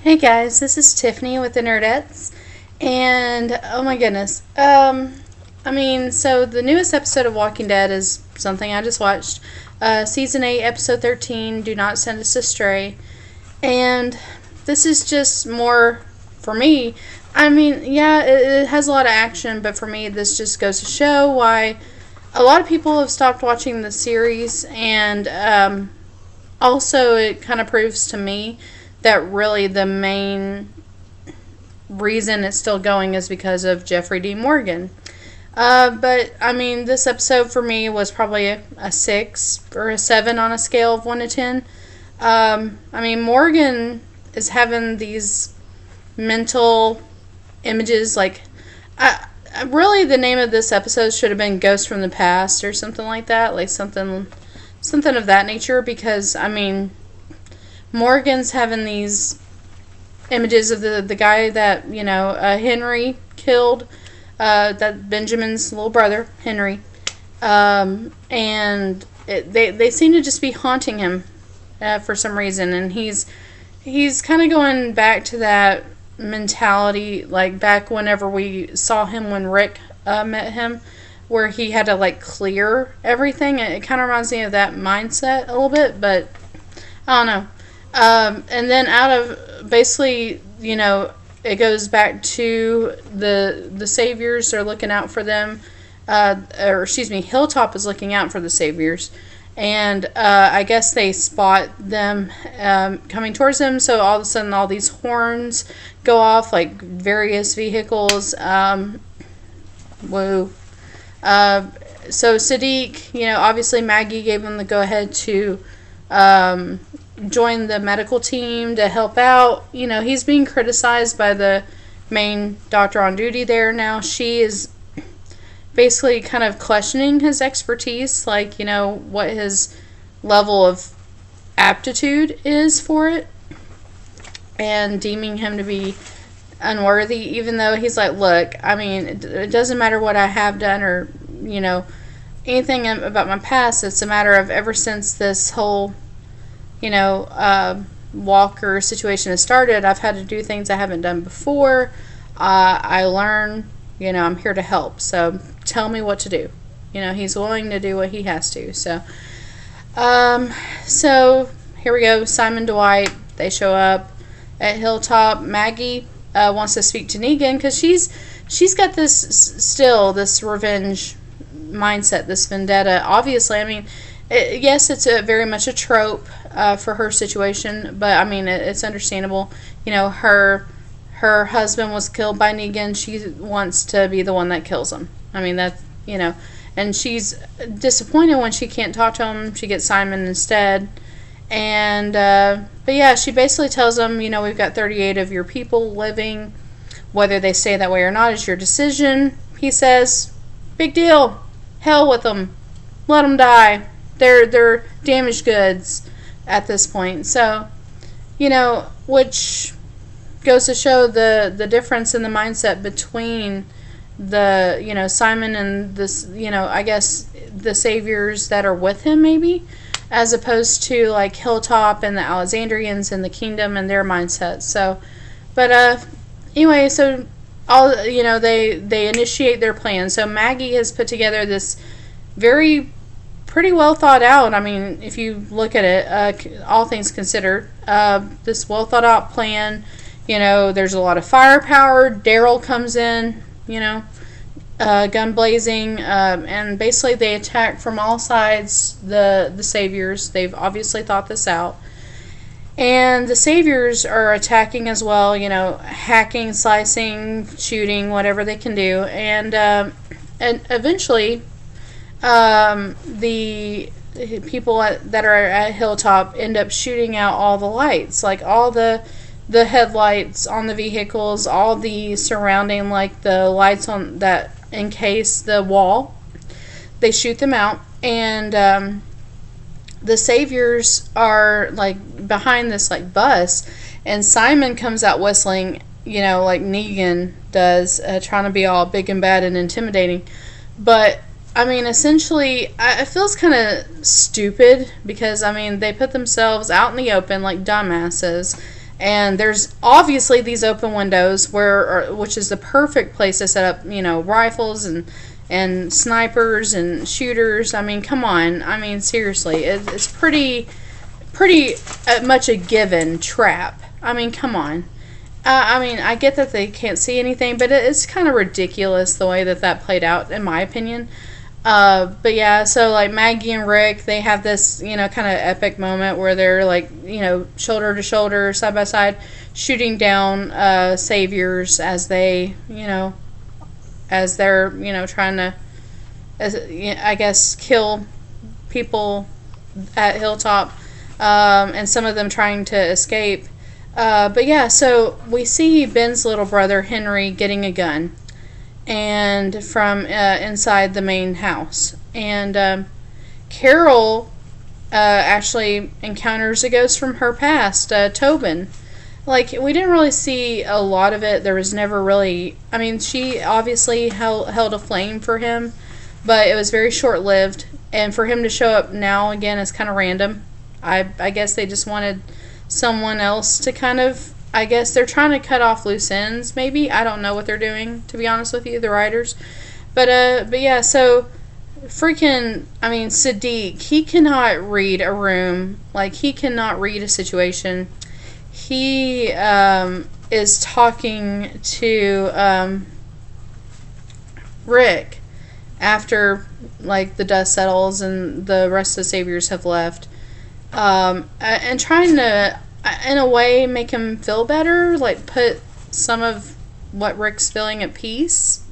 Hey guys, this is Tiffany with the Nerdettes, and oh my goodness, so the newest episode of Walking Dead is something I just watched, season 8, episode 13, Do Not Send Us Astray, and this is just more, for me, yeah, it has a lot of action, but for me, this just goes to show why a lot of people have stopped watching the series, and, also it kind of proves to me that really the main reason it's still going is because of Jeffrey D. Morgan. This episode for me was probably a 6 or a 7 on a scale of 1 to 10. Morgan is having these mental images, really the name of this episode should have been Ghost from the Past or something like that, like something of that nature, because, Morgan's having these images of the guy that, Henry killed, that Benjamin's little brother, Henry. They seem to just be haunting him for some reason. And he's kind of going back to that mentality, like back whenever we saw him when Rick met him, where he had to, clear everything. It kind of reminds me of that mindset a little bit, but I don't know. And then out of, basically, it goes back to the Saviors are looking out for them, Hilltop is looking out for the Saviors, and I guess they spot them coming towards them, so all of a sudden all these horns go off, like various vehicles, whoa. So Sadiq, obviously Maggie gave him the go-ahead to join the medical team to help out. He's being criticized by the main doctor on duty there now. She is basically kind of questioning his expertise, what his level of aptitude is for it, and deeming him to be unworthy, even though he's like, look, it doesn't matter what I have done or, anything about my past. It's a matter of ever since this whole Walker situation has started, I've had to do things I haven't done before. I learn, I'm here to help. So tell me what to do. He's willing to do what he has to. So here we go. Simon, Dwight, they show up at Hilltop. Maggie wants to speak to Negan because she's got this revenge mindset, this vendetta. Obviously, yes, it's very much a trope for her situation, but it's understandable. Her husband was killed by Negan. She wants to be the one that kills him. And she's disappointed when she can't talk to him. She gets Simon instead. And but yeah, she basically tells him, we've got 38 of your people living. Whether they stay that way or not is your decision. He says, big deal. Hell with them. Let them die. They're damaged goods at this point. So, which goes to show the difference in the mindset between the, Simon and this, I guess the Saviors that are with him, maybe, as opposed to Hilltop and the Alexandrians and the Kingdom and their mindset. So, but anyway, so all they initiate their plan. So Maggie has put together this pretty well thought out. If you look at it, all things considered, this well thought out plan. There's a lot of firepower. Daryl comes in, gun blazing, and basically they attack from all sides. The Saviors, they've obviously thought this out, and the Saviors are attacking as well. Hacking, slicing, shooting, whatever they can do, and eventually. The people that are at Hilltop end up shooting out all the lights, all the headlights on the vehicles, all the surrounding, the lights on that encase the wall. They shoot them out, and the Saviors are behind this bus, and Simon comes out whistling, like Negan does, trying to be all big and bad and intimidating, but essentially, it feels kind of stupid because, they put themselves out in the open like dumbasses And there's obviously these open windows which is the perfect place to set up, rifles and snipers and shooters. I mean, come on. I mean, seriously, it's pretty much a given trap. I mean, come on. I mean, I get that they can't see anything, but it's kind of ridiculous the way that played out, in my opinion. But yeah, so like Maggie and Rick, they have this, kind of epic moment where they're like, shoulder to shoulder, side by side, shooting down saviors as they, as they're, trying to, I guess, kill people at Hilltop, and some of them trying to escape. But yeah, so we see Ben's little brother, Henry, getting a gun. And from inside the main house. And Carol actually encounters a ghost from her past, Tobin. Like, we didn't really see a lot of it. There was never really... I mean, she obviously held a flame for him, but it was very short-lived. And for him to show up now again is kind of random. I guess they just wanted someone else to kind of... I guess they're trying to cut off loose ends, maybe. I don't know what they're doing, to be honest with you, the writers. But yeah, so freaking, I mean, Sadiq, he cannot read a room. Like, he cannot read a situation. He is talking to Rick after, like, the dust settles and the rest of the saviors have left. And trying to... in a way, make him feel better, like put some of what Rick's feeling at peace.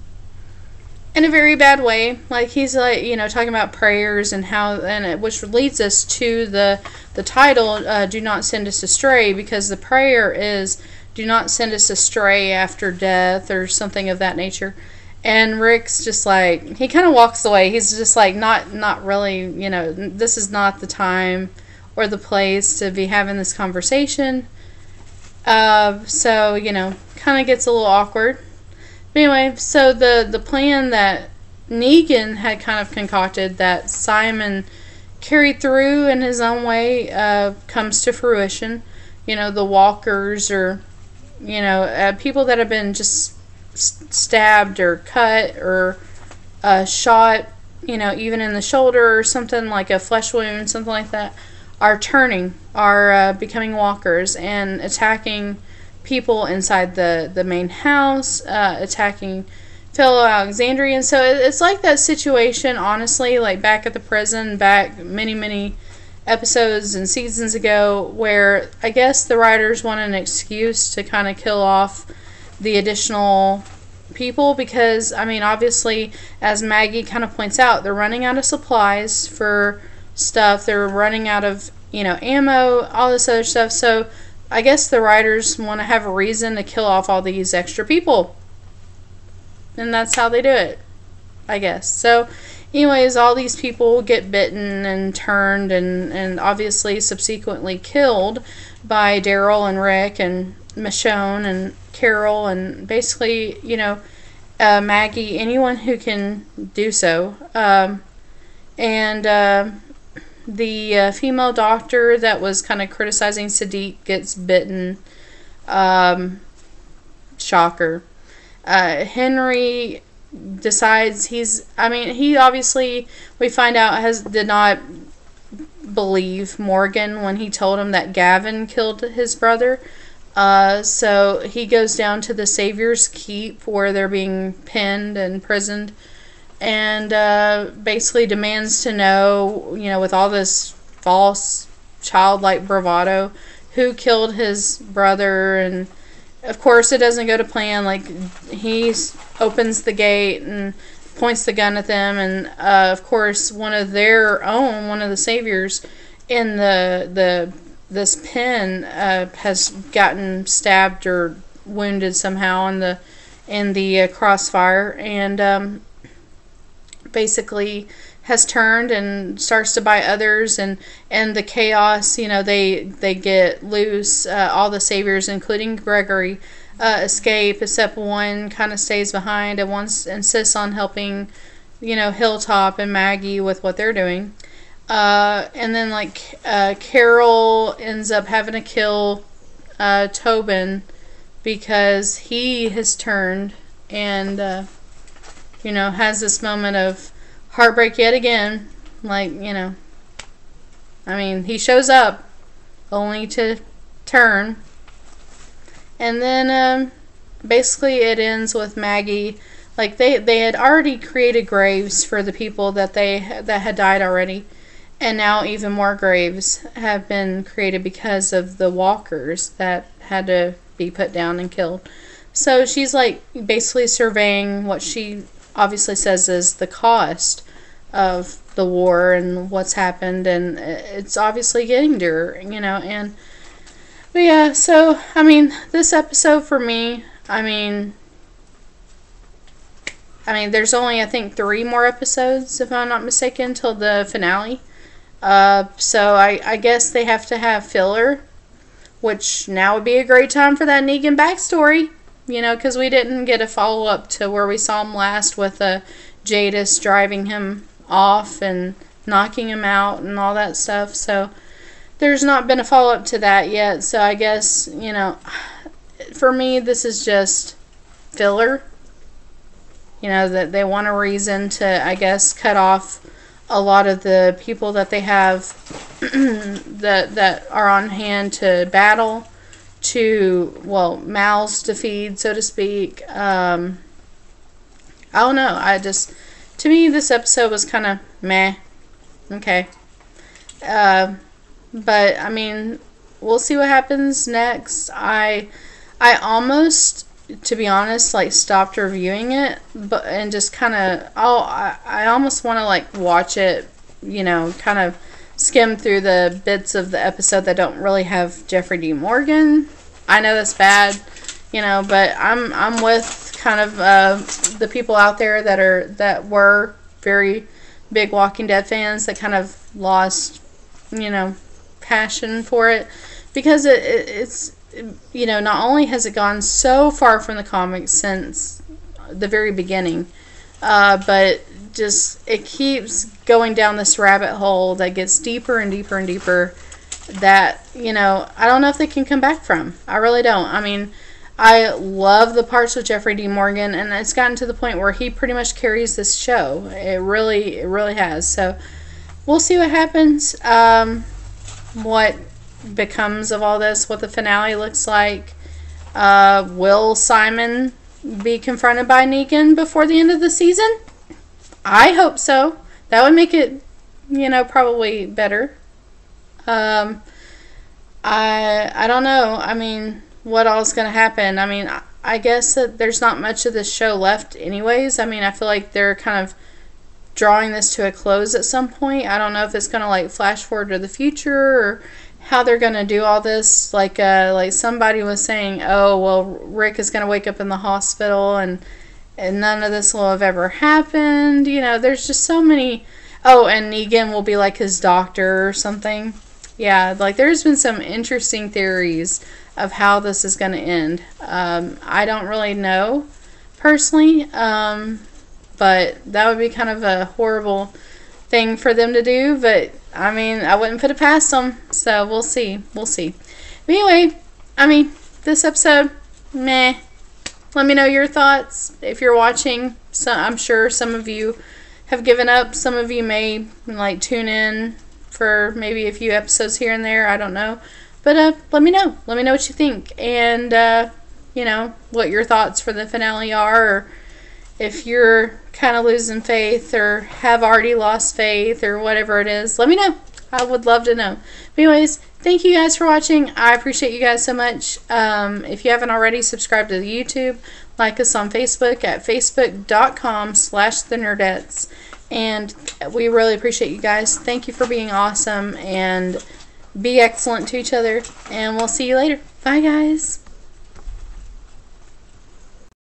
In a very bad way. Like, he's like, talking about prayers and how, which leads us to the title, Do Not Send Us Astray, because the prayer is, do not send us astray after death, or something of that nature. And Rick's just like, he kind of walks away. He's just like, not really, this is not the time or the place to be having this conversation. So, kind of gets a little awkward. But anyway, so the plan that Negan had kind of concocted, that Simon carried through in his own way, comes to fruition. The walkers, or, people that have been just stabbed or cut or shot, even in the shoulder or something, like a flesh wound, something like that, are becoming walkers and attacking people inside the main house, attacking fellow Alexandrians. So it's like that situation, honestly, like back at the prison, back many episodes and seasons ago, where I guess the writers want an excuse to kind of kill off the additional people, because, I mean, obviously, as Maggie kind of points out, they're running out of supplies for stuff, they're running out of, ammo, all this other stuff, so I guess the writers want to have a reason to kill off all these extra people, and that's how they do it, I guess. So anyways, all these people get bitten and turned and obviously subsequently killed by Daryl and Rick and Michonne and Carol and basically, Maggie, anyone who can do so. The female doctor that was kind of criticizing Sadiq gets bitten. Shocker. Henry decides he obviously, we find out, did not believe Morgan when he told him that Gavin killed his brother. So he goes down to the Savior's Keep where they're being pinned and imprisoned, and basically demands to know, with all this false childlike bravado, who killed his brother. And of course it doesn't go to plan. Like, he opens the gate and points the gun at them, and of course one of the saviors in this pen has gotten stabbed or wounded somehow in the crossfire, and basically has turned and starts to bite others, and the chaos, they get loose. All the saviors, including Gregory, escape, except one kind of stays behind and one insists on helping, Hilltop and Maggie with what they're doing. And then, Carol ends up having to kill Tobin, because he has turned and, you know, has this moment of heartbreak yet again. Like, you know, I mean, he shows up only to turn. And then basically it ends with Maggie. Like, they had already created graves for the people that had died already. And now even more graves have been created because of the walkers that had to be put down and killed. So she's like basically surveying what she obviously says is the cost of the war and what's happened, and it's obviously getting to her, you know. And but yeah, so I mean, this episode for me, I mean, there's only, I think, 3 more episodes, if I'm not mistaken, till the finale. So I guess they have to have filler, which now would be a great time for that Negan backstory, you know, because we didn't get a follow-up to where we saw him last with Jadis driving him off and knocking him out and all that stuff. So there's not been a follow-up to that yet. So I guess, you know, for me, this is just filler. You know, that they want a reason to, I guess, cut off a lot of the people that they have that are on hand to battle, to, well, mouths to feed, so to speak. I don't know. To me, this episode was kind of meh. Okay. But, I mean, we'll see what happens next. I almost, to be honest, like, stopped reviewing it, and just kind of, I almost want to, like, watch it, you know, kind of skim through the bits of the episode that don't really have Jeffrey D. Morgan. I know that's bad, you know, but I'm with kind of the people out there that were very big Walking Dead fans that kind of lost, you know, passion for it, because it's, you know, not only has it gone so far from the comics since the very beginning, but just it keeps going down this rabbit hole that gets deeper and deeper and deeper, that, you know, I don't know if they can come back from. I really don't. I mean, I love the parts with Jeffrey D. Morgan, and it's gotten to the point where he pretty much carries this show. It really has. So we'll see what happens, what becomes of all this, what the finale looks like. Will Simon be confronted by Negan before the end of the season? I hope so. That would make it, you know, probably better. I don't know. I mean, what all is going to happen? I mean, I guess that there's not much of this show left anyways. I mean, I feel like they're kind of drawing this to a close at some point. I don't know if it's going to, like, flash forward to the future, or how they're going to do all this. Like somebody was saying, oh, well, Rick is going to wake up in the hospital, and none of this will have ever happened. You know, there's just so many. Oh, and Negan will be like his doctor or something. Yeah, like, there's been some interesting theories of how this is going to end. I don't really know, personally, but that would be kind of a horrible thing for them to do. But, I mean, I wouldn't put it past them. So, we'll see. We'll see. But anyway, I mean, this episode, meh. Let me know your thoughts if you're watching. So, I'm sure some of you have given up. Some of you may, like, tune in for maybe a few episodes here and there. I don't know. But let me know. Let me know what you think. And, you know, what your thoughts for the finale are. Or if you're kind of losing faith, or have already lost faith, or whatever it is. Let me know. I would love to know. But anyways, thank you guys for watching. I appreciate you guys so much. If you haven't already, subscribe to the YouTube. Like us on Facebook at facebook.com/thenerdettes. And we really appreciate you guys. Thank you for being awesome, and be excellent to each other. And we'll see you later. Bye, guys.